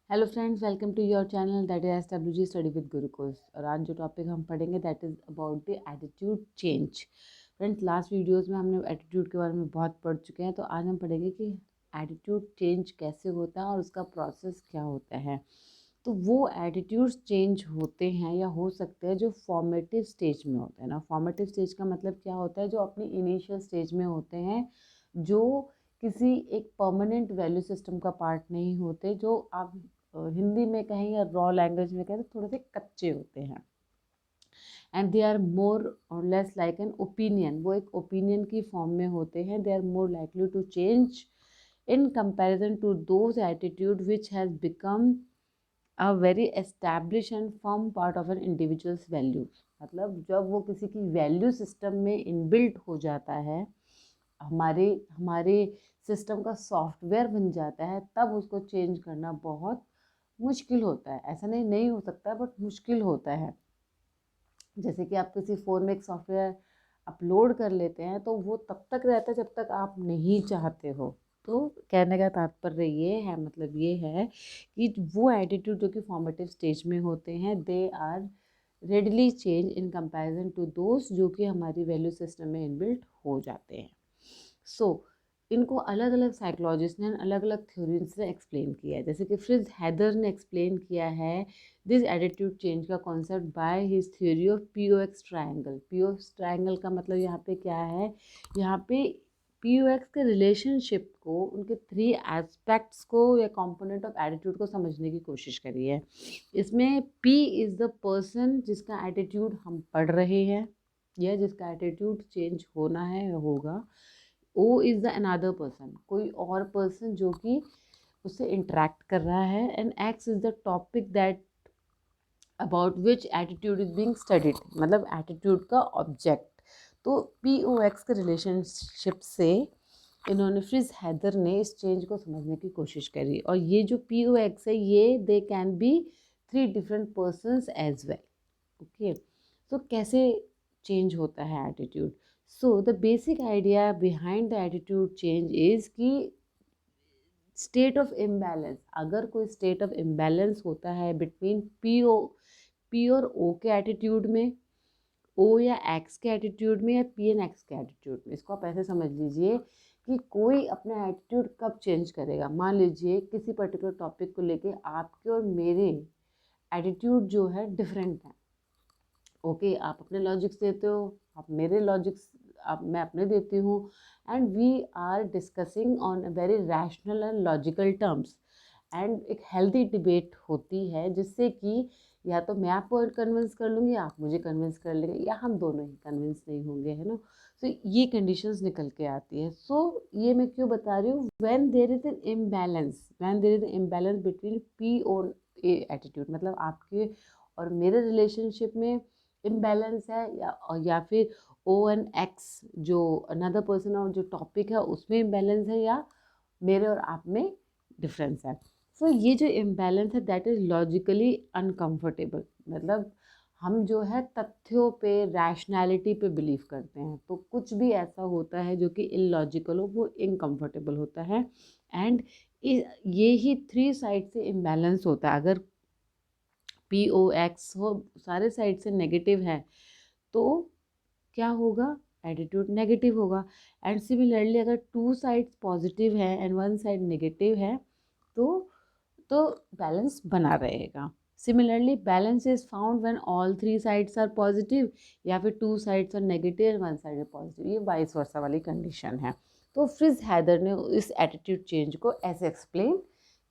Hello friends, welcome to your channel that is SWG study with Gurukul. और आज जो topic हम पढ़ेंगे that is about the attitude change. Friends, last videos में हमने एटीट्यूड के बारे में बहुत पढ़ चुके हैं, तो आज हम पढ़ेंगे कि एटीट्यूड चेंज कैसे होता है और उसका प्रोसेस क्या होता है। तो वो एटीट्यूड्स चेंज होते हैं या हो सकते हैं जो फॉर्मेटिव स्टेज में होते हैं ना। फॉर्मेटिव स्टेज का मतलब क्या होता है? जो अपनी इनिशियल स्टेज में होते हैं, जो किसी एक परमानेंट वैल्यू सिस्टम का पार्ट नहीं होते, जो आप हिंदी में कहें या रॉ लैंग्वेज में कहें तो थोड़े से कच्चे होते हैं। एंड दे आर मोर और लेस लाइक एन ओपिनियन, वो एक ओपिनियन की फॉर्म में होते हैं। They are more likely to change in comparison to those attitude which has become a very established and firm part of an individual's values। मतलब जब वो किसी की वैल्यू सिस्टम में इनबिल्ट हो जाता है, हमारे हमारे सिस्टम का सॉफ्टवेयर बन जाता है, तब उसको चेंज करना बहुत मुश्किल होता है। ऐसा नहीं नहीं हो सकता, बट मुश्किल होता है। जैसे कि आप किसी फ़ोन में एक सॉफ्टवेयर अपलोड कर लेते हैं तो वो तब तक रहता है जब तक आप नहीं चाहते हो। तो कहने का तात्पर्य ये है, मतलब ये है कि वो एटीट्यूड जो कि फॉर्मेटिव स्टेज में होते हैं, they are readily change in comparison to दोस्त जो कि हमारी वैल्यू सिस्टम में इनबिल्ट हो जाते हैं। सो इनको अलग अलग साइकोलॉजिस्ट ने अलग अलग थ्योरीज से एक्सप्लेन किया है। जैसे कि फ्रिज हैदर ने एक्सप्लेन किया है दिस एटीट्यूड चेंज का concept by his theory of POX triangle. POX triangle का मतलब यहाँ पे क्या है? यहाँ पे पीओएक्स के रिलेशनशिप को, उनके थ्री एस्पेक्ट्स को या कंपोनेंट ऑफ एटीट्यूड को समझने की कोशिश करी है। इसमें पी इज़ द पर्सन जिसका एटीट्यूड हम पढ़ रहे हैं या जिसका एटीट्यूड चेंज होना है होगा। O is the another person, कोई और पर्सन जो कि उससे इंटरेक्ट कर रहा है। And x is the topic that about which attitude is being studied, मतलब एटीट्यूड का ऑब्जेक्ट। तो पी ओ एक्स के रिलेशनशिप से इन्होंने, फ्रिज हैदर ने इस चेंज को समझने की कोशिश करी। और ये जो पी ओ एक्स है, ये they can be three different persons as well. Okay, तो कैसे चेंज होता है attitude? So the basic idea behind the attitude change is कि स्टेट ऑफ इम्बैलेंस, अगर कोई स्टेट ऑफ इम्बैलेंस होता है बिटवीन पी और ओ के एटीट्यूड में, ओ या एक्स के एटीट्यूड में, या पी एंड एक्स के एटीट्यूड में। इसको आप ऐसे समझ लीजिए कि कोई अपना एटीट्यूड कब चेंज करेगा। मान लीजिए किसी पर्टिकुलर टॉपिक को लेके आपके और मेरे एटीट्यूड जो है डिफरेंट है। ओके, आप अपने लॉजिक्स देते हो, आप मेरे लॉजिक्स, आप मैं अपने देती हूँ, and we are discussing on a very rational and logical terms. And एक हेल्दी डिबेट होती है जिससे कि या तो मैं आपको कन्विंस कर लूँगी, आप मुझे कन्विंस कर लेंगे, या हम दोनों ही कन्विंस नहीं होंगे, है ना। सो ये कंडीशंस निकल के आती है। सो ये मैं क्यों बता रही हूँ? When there is an imbalance, when there is an imbalance between P और ए एटीट्यूड, मतलब आपके और मेरे रिलेशनशिप में इम्बैलेंस है, या फिर ओ एंड एक्स जो अनदर पर्सन और जो टॉपिक है उसमें इम्बैलेंस है, या मेरे और आप में डिफरेंस है। सो ये जो इम्बैलेंस है दैट इज़ लॉजिकली अनकंफर्टेबल। मतलब हम जो है तथ्यों पे, रैशनैलिटी पे बिलीव करते हैं, तो कुछ भी ऐसा होता है जो कि इलॉजिकल हो, वो इनकम्फर्टेबल होता है। एंड ये ही थ्री साइड से इम्बैलेंस होता है। अगर पी ओ एक्स हो सारे साइड से नेगेटिव है तो क्या होगा? एटीट्यूड नेगेटिव होगा। एंड सिमिलरली अगर टू साइड्स पॉजिटिव है एंड वन साइड नेगेटिव है तो तो बैलेंस बना रहेगा। Similarly balance is found when all three sides are positive, या फिर two sides are negative and one side है पॉजिटिव। ये वाइस वर्सा वाली कंडीशन है। तो फ्रिज हैदर ने इस एटीट्यूड चेंज को ऐसे एक्सप्लेन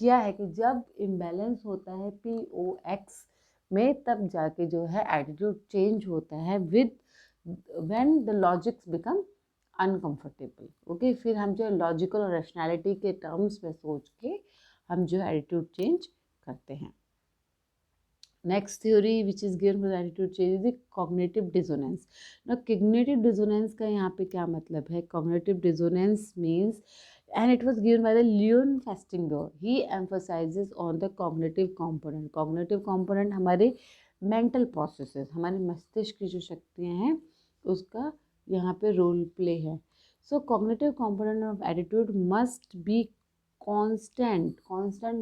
किया है कि जब इम्बैलेंस होता है पी ओ एक्स में, तब जाके जो है एटीट्यूड चेंज होता है with when the logics become uncomfortable. Okay, फिर हम जो लॉजिकल और रैशनैलिटी के टर्म्स में सोच के हम जो एटीट्यूड चेंज करते हैं। Next theory which is given for attitude change is cognitive dissonance. ना कॉग्निटिव डिसोनेंस का यहाँ पे क्या मतलब है? Cognitive dissonance means, and it was given by the Leon Festinger. He emphasizes on the cognitive component. Cognitive component हमारे mental processes, हमारे मस्तिष्क की जो शक्तियाँ हैं उसका यहाँ पे रोल प्ले है। So cognitive component of attitude must be constant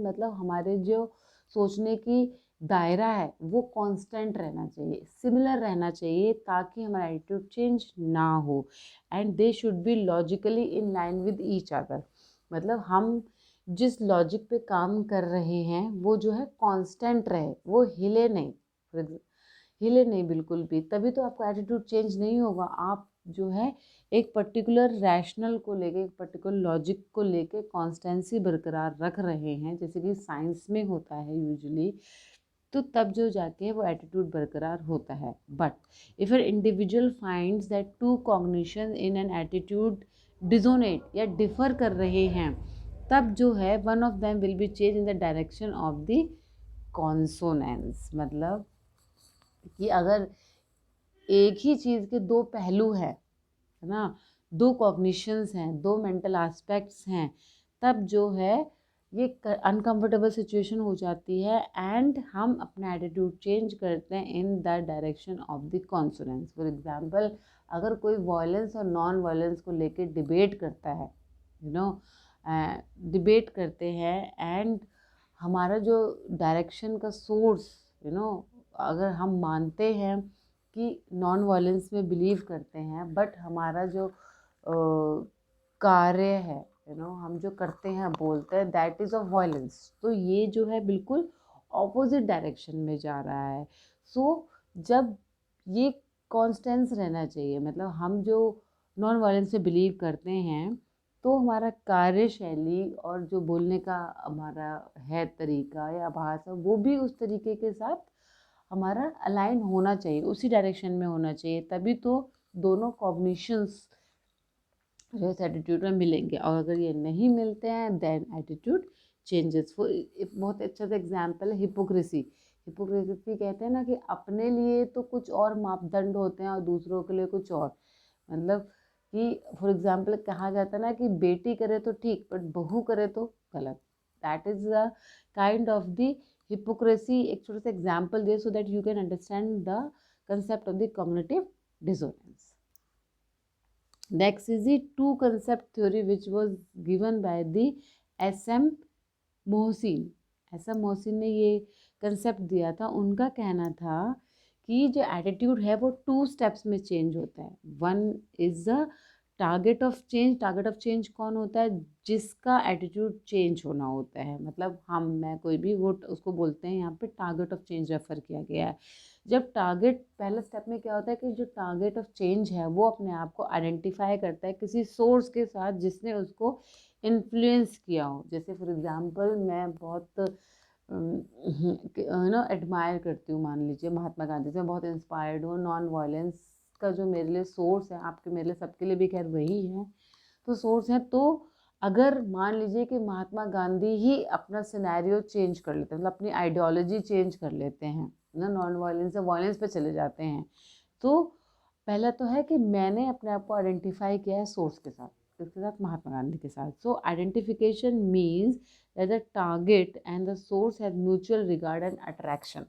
मतलब हमारे जो सोचने की दायरा है वो कांस्टेंट रहना चाहिए, सिमिलर रहना चाहिए, ताकि हमारा एटीट्यूड चेंज ना हो। And they should be logically in line with each other, मतलब हम जिस लॉजिक पे काम कर रहे हैं वो जो है कांस्टेंट रहे, वो हिले नहीं, हिले नहीं बिल्कुल भी, तभी तो आपका एटीट्यूड चेंज नहीं होगा। आप जो है एक पर्टिकुलर रैशनल को लेके, एक पर्टिकुलर लॉजिक को लेके कॉन्स्टेंसी बरकरार रख रहे हैं, जैसे कि साइंस में होता है यूजुअली, तो तब जो जाके वो एटीट्यूड बरकरार होता है। But if an individual finds that two cognition in an attitude dissonate या डिफर कर रहे हैं, तब जो है one of them will be change in the direction of the consonance. मतलब कि अगर एक ही चीज़ के दो पहलू हैं, है ना, दो कॉग्निशंस हैं, दो मेंटल एस्पेक्ट्स हैं, तब जो है ये अनकंफर्टेबल सिचुएशन हो जाती है एंड हम अपना एटीट्यूड चेंज करते हैं इन the direction of the consonance. For example, अगर कोई वायलेंस और नॉन वायलेंस को लेके डिबेट करता है, डिबेट करते हैं, एंड हमारा जो डायरेक्शन का सोर्स, अगर हम मानते हैं कि नॉन वायलेंस में बिलीव करते हैं, बट हमारा जो कार्य है, हम जो करते हैं, बोलते हैं, दैट इज़ ऑफ वायलेंस, तो ये जो है बिल्कुल ऑपोजिट डायरेक्शन में जा रहा है। सो जब ये कॉन्स्टेंस रहना चाहिए, मतलब हम जो नॉन वायलेंस से बिलीव करते हैं, तो हमारा कार्यशैली और जो बोलने का हमारा है तरीका या भाषा, वो भी उस तरीके के साथ हमारा अलाइन होना चाहिए, उसी डायरेक्शन में होना चाहिए, तभी तो दोनों कॉग्निशंस जो इस एटीट्यूड में मिलेंगे। और अगर ये नहीं मिलते हैं देन एटीट्यूड चेंजेस। बहुत अच्छा सा एग्जाम्पल है हिपोक्रेसी। हिपोक्रेसी कहते हैं ना कि अपने लिए तो कुछ और मापदंड होते हैं और दूसरों के लिए कुछ और, मतलब कि फॉर एग्जाम्पल कहा जाता है ना कि बेटी करे तो ठीक बट बहू करे तो गलत। That is the kind of the hypocrisy. एक छोटा सा example they so that you can understand the concept of the cognitive dissonance. Next is the two concept theory which was given by the S.M. Mohsin. S.M. Mohsin ने ये concept दिया था। उनका कहना था कि जो एटीट्यूड है वो 2 स्टेप्स में चेंज होता है। One is the target of change. Target of change कौन होता है? जिसका एटीट्यूड चेंज होना होता है, मतलब मैं कोई भी, वो उसको बोलते हैं यहाँ पे टारगेट ऑफ चेंज रेफर किया गया है। जब टारगेट, पहले स्टेप में क्या होता है कि जो टारगेट ऑफ चेंज है वो अपने आप को आइडेंटिफाई करता है किसी सोर्स के साथ जिसने उसको इन्फ्लुएंस किया हो। जैसे फॉर एग्जांपल मैं बहुत एडमायर करती हूँ, मान लीजिए महात्मा गांधी से मैं बहुत इंस्पायर्ड हूँ। नॉन वायलेंस का जो मेरे लिए सोर्स है, आपके मेरे लिए सबके लिए भी खैर वही है, तो सोर्स है। तो अगर मान लीजिए कि महात्मा गांधी ही अपना सिनेरियो चेंज कर लेते हैं, मतलब अपनी आइडियोलॉजी चेंज कर लेते हैं ना, नॉन वायलेंस से वायलेंस पे चले जाते हैं, तो पहला तो है कि मैंने अपने आप को आइडेंटिफाई किया है सोर्स के साथ, किसके साथ? महात्मा गांधी के साथ। So identification means that the target and the source have mutual regard and attraction.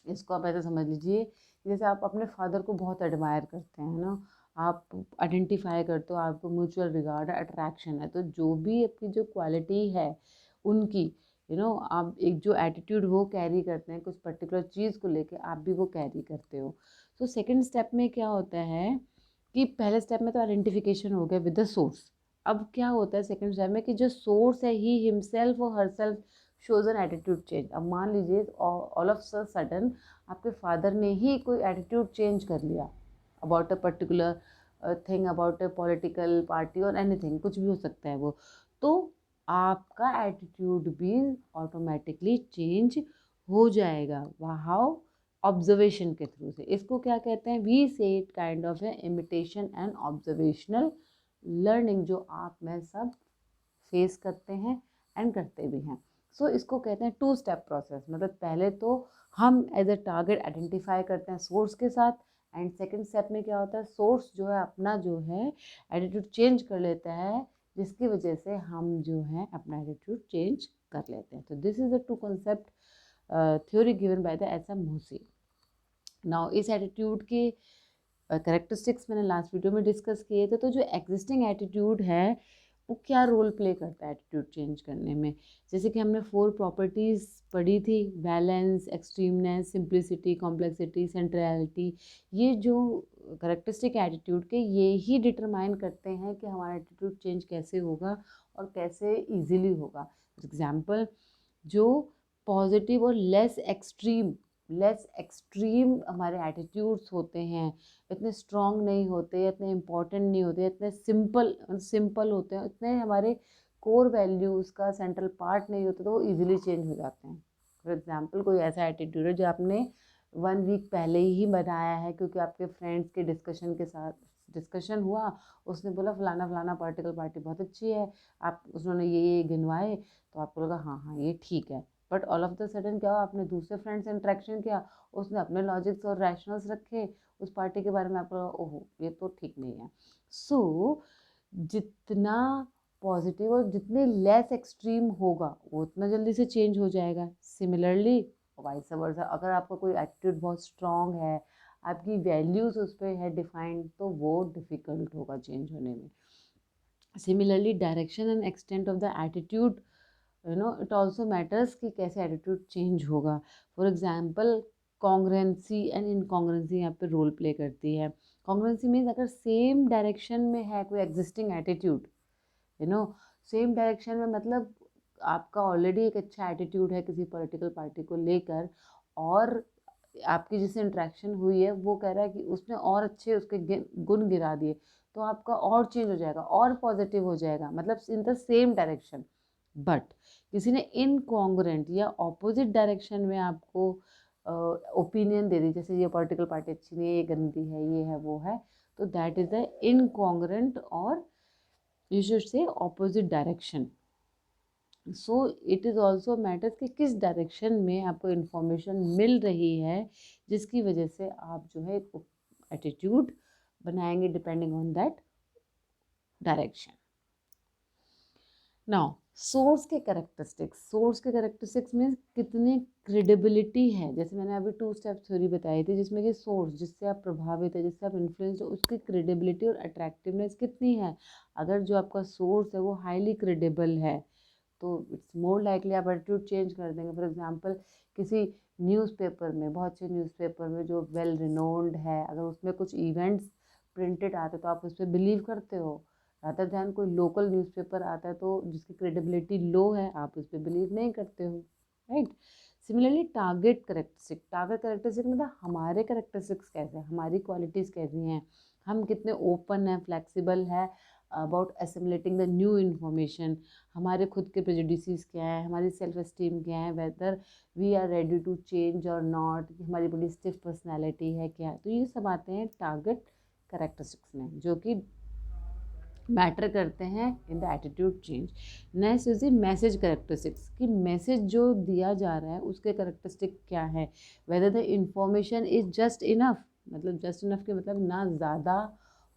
इसको आप ऐसे समझ लीजिए, जैसे आप अपने फादर को बहुत एडमायर करते हैं ना, आप आइडेंटिफाई करते हो, आपको म्यूचुअल रिगार्ड अट्रैक्शन है, तो जो भी आपकी जो क्वालिटी है उनकी, आप एक जो एटीट्यूड वो कैरी करते हैं कुछ पर्टिकुलर चीज़ को लेके, आप भी वो कैरी करते हो। तो सेकंड स्टेप में क्या होता है कि पहले स्टेप में तो आइडेंटिफिकेशन हो गया विद द सोर्स। अब क्या होता है सेकंड स्टेप में कि जो सोर्स है ही हिमसेल्फ और herself shows an attitude change. अब मान लीजिए ऑल ऑफ सडन आपके फादर ने ही कोई एटीट्यूड चेंज कर लिया about a particular thing, about a political party और एनीथिंग, कुछ भी हो सकता है वो, तो आपका एटीट्यूड भी ऑटोमेटिकली चेंज हो जाएगा। हाउ? ऑब्जर्वेशन के थ्रू से। इसको क्या कहते हैं? वी से इट काइंड ऑफ है इमिटेशन एंड ऑब्जर्वेशनल लर्निंग, जो आप में सब फेस करते हैं एंड करते भी हैं। सो इसको कहते हैं 2 स्टेप प्रोसेस। मतलब पहले तो हम एज अ टारगेट आइडेंटिफाई करते हैं सोर्स के साथ, एंड सेकंड स्टेप में क्या होता है, सोर्स जो है अपना जो है एटीट्यूड चेंज कर लेता है, जिसकी वजह से हम जो है अपना एटीट्यूड चेंज कर लेते हैं। तो this is the 2 concept theory given by the S.M. Mohsin. Now इस एटीट्यूड के करेक्टरिस्टिक्स मैंने लास्ट वीडियो में डिस्कस किए थे। तो जो एग्जिस्टिंग एटीट्यूड है वो क्या रोल प्ले करता है एटीट्यूड चेंज करने में। जैसे कि हमने 4 प्रॉपर्टीज़ पढ़ी थी, बैलेंस, एक्सट्रीमनेस, सिंप्लिसिटी, कॉम्प्लेक्सिटी, सेंट्रलिटी। ये जो करेक्टरिस्टिक एटीट्यूड के, ये ही डिटरमाइन करते हैं कि हमारा एटीट्यूड चेंज कैसे होगा और कैसे इजीली होगा। एग्जाम्पल, जो पॉजिटिव और लेस एक्सट्रीम हमारे एटीट्यूड्स होते हैं, इतने स्ट्रॉन्ग नहीं होते, इतने इम्पोर्टेंट नहीं होते, इतने सिंपल होते हैं, इतने हमारे कोर वैल्यूज़ का सेंट्रल पार्ट नहीं होते, तो वो इजीली चेंज हो जाते हैं। फॉर एग्जांपल, कोई ऐसा एटीट्यूड है जो आपने 1 वीक पहले ही बनाया है, क्योंकि आपके फ्रेंड्स के डिस्कशन हुआ, उसने बोला फलाना फलाना पॉलिटिकल पार्टी बहुत अच्छी है, आप उन्होंने ये गिनवाए, तो आपको लगा हाँ हाँ ये ठीक है। But all of the sudden क्या हुआ, आपने दूसरे फ्रेंड से इंटरेक्शन किया, उसने अपने लॉजिक्स और रैशनल्स रखे उस पार्टी के बारे में, आपको ओहो ये तो ठीक नहीं है। सो जितना पॉजिटिव और जितने लेस एक्सट्रीम होगा वो उतना जल्दी से चेंज हो जाएगा। सिमिलरली वाइस वर्सा, अगर आपका कोई एटीट्यूड बहुत स्ट्रॉन्ग है, आपकी वैल्यूज़ उस पर है डिफाइंड, तो वो डिफ़िकल्ट होगा चेंज होने में। Similarly direction and extent of the attitude, it also matters कि कैसे एटीट्यूड चेंज होगा। फॉर एग्जाम्पल, कॉन्ग्रेंसी एंड इनकॉन्ग्रेंसी यहाँ पे रोल प्ले करती है। कॉन्ग्रेंसी मीन्स अगर सेम डायरेक्शन में है कोई एग्जिस्टिंग एटीट्यूड, सेम डायरेक्शन में, मतलब आपका ऑलरेडी एक अच्छा एटीट्यूड है किसी पॉलिटिकल पार्टी को लेकर, और आपकी जिससे इंट्रैक्शन हुई है वो कह रहा है कि उसने और अच्छे उसके गुण गिरा दिए, तो आपका और चेंज हो जाएगा और पॉजिटिव हो जाएगा, मतलब in the same direction. But किसी ने इनकॉन्ग्रेंट या ऑपोजिट डायरेक्शन में आपको ओपिनियन दे दी, जैसे ये पॉलिटिकल पार्टी अच्छी नहीं है, ये गंदी है, ये है, वो है, तो दैट इज द इनकॉन्ग्रेंट, और you should say opposite direction. So it is also matters कि किस डायरेक्शन में आपको इन्फॉर्मेशन मिल रही है, जिसकी वजह से आप जो है एक एटीट्यूड बनाएंगे depending on that direction. Now source के करेक्टरिस्टिक्स में कितनी क्रेडिबिलिटी है। जैसे मैंने अभी 2 स्टेप थ्योरी बताई थी, जिसमें कि सोर्स जिससे आप प्रभावित है, जिससे आप इन्फ्लुएंस हो, उसकी क्रेडिबिलिटी और अट्रैक्टिवनेस कितनी है। अगर जो आपका सोर्स है वो हाईली क्रेडिबल है, तो इट्स मोर लाइकली आप एटीट्यूड चेंज कर देंगे। फॉर एग्जांपल, किसी न्यूज़पेपर में, बहुत से न्यूज़पेपर में जो वेल रिनोन्ड है, अगर उसमें कुछ इवेंट्स प्रिंटेड आते तो आप उस पर बिलीव करते हो। रादर दैन कोई लोकल न्यूज़पेपर आता है तो जिसकी क्रेडिबिलिटी लो है, आप उस पर बिलीव नहीं करते हो, राइट। सिमिलरली टारगेट करेक्टरिस्टिक मतलब हमारे करेक्टरिस्टिक्स कैसे हैं, हमारी क्वालिटीज़ कैसी हैं, हम कितने ओपन हैं, फ्लेक्सिबल है about assimilating the new information, हमारे खुद के प्रेजुडिसेस क्या है, हमारी सेल्फ एस्टीम क्या है, whether we are ready to change और नॉट, हमारी बड़ी स्टिफ पर्सनैलिटी है क्या है। तो ये सब आते हैं टारगेट करेक्टरिस्टिक्स में, जो कि मैटर करते हैं in the attitude change. Next is the message characteristics, कि मैसेज जो दिया जा रहा है उसके करेक्टरिस्टिक क्या है, whether the information is just enough, मतलब जस्ट इनफ के मतलब ना ज़्यादा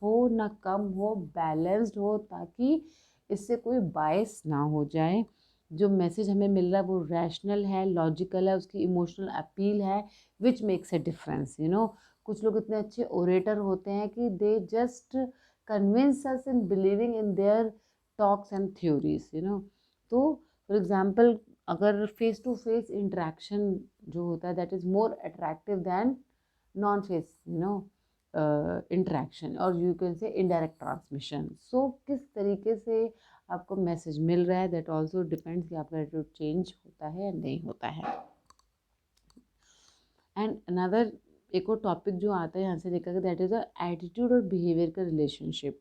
हो ना कम हो, बैलेंस्ड हो, ताकि इससे कोई बायस ना हो जाए। जो मैसेज हमें मिल रहा है वो रैशनल है, लॉजिकल है, उसकी इमोशनल अपील है, विच मेक्स अ डिफरेंस। कुछ लोग इतने अच्छे ओरेटर होते हैं कि they just convince us in believing in their talks and theories, तो फॉर एग्जाम्पल, अगर फेस टू फेस इंटरेक्शन जो होता है that is more attractive than non face interaction, और you can say indirect transmission. So किस तरीके से आपको मैसेज मिल रहा है, दैट ऑल्सो डिपेंड्स कि आपका एटीट्यूड चेंज होता है या नहीं होता है। एंड अनदर एक और टॉपिक जो आता है यहाँ से देखा, दैट इज़ एटीट्यूड और बिहेवियर का रिलेशनशिप।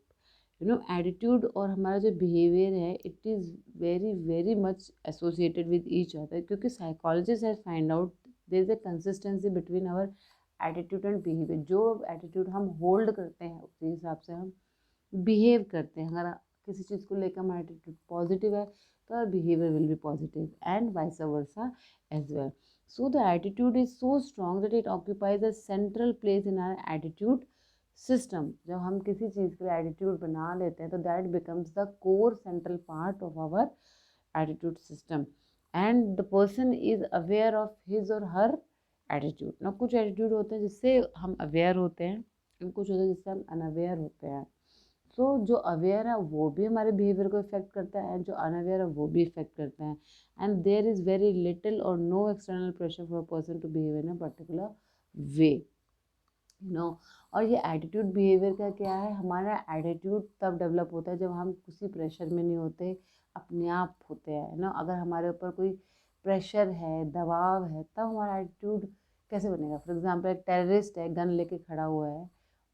एटीट्यूड और हमारा जो बिहेवियर है, it is very very much associated with each other, क्योंकि psychologist has find out there is a consistency between our attitude and behaviour. जो एटीट्यूड हम होल्ड करते हैं उसी हिसाब से हम बिहेव करते हैं। अगर किसी चीज़ को लेकर हमारा एटीट्यूड पॉजिटिव है तो our behaviour will be positive, and vice versa as well. So the attitude is so strong that it occupies a central place in our attitude system. जब हम किसी चीज़ के लिए एटीट्यूड बना लेते हैं तो that becomes the core central part of our attitude system, and the person is aware of his or her attitude. ना कुछ एटीट्यूड होते हैं जिससे हम अवेयर होते हैं, कुछ होते हैं जिससे हम अनअवेयर होते हैं। तो जो अवेयर है वो भी हमारे बिहेवियर को इफेक्ट करता है, एंड जो अनअवेयर है वो भी इफेक्ट करता है। And there is very little or no external pressure for a person to behave in a particular way, you know. और ये एटीट्यूड बिहेवियर का क्या है, हमारा एटीट्यूड तब डेवलप होता है जब हम किसी प्रेशर में नहीं होते, अपने आप होते हैं ना। अगर हमारे ऊपर कोई प्रेशर है, दबाव है, तब हमारा एटीट्यूड कैसे बनेगा। फॉर एग्जांपल एक टेररिस्ट है, गन लेके खड़ा हुआ है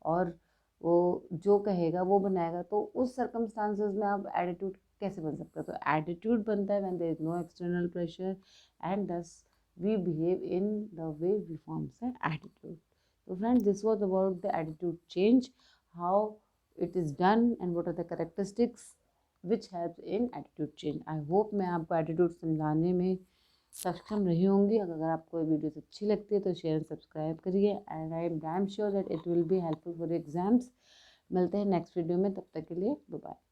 और वो जो कहेगा वो बनाएगा, तो उस सर्कमस्टांसेस में आप एटीट्यूड कैसे बन सकता है। तो एटीट्यूड बनता है when there is no external pressure and thus we behave in the way we forms an attitude. So friends, this was about the attitude change, how it is done and what are the characteristics which helps in attitude change. I hope मैं आपको attitude समझाने में सक्षम रही होंगी। अगर आपको ये वीडियोस अच्छी लगती है तो शेयर एंड सब्सक्राइब करिए, and I am damn sure that it will be helpful for exams. मिलते हैं नेक्स्ट वीडियो में, तब तक के लिए बाय बाय।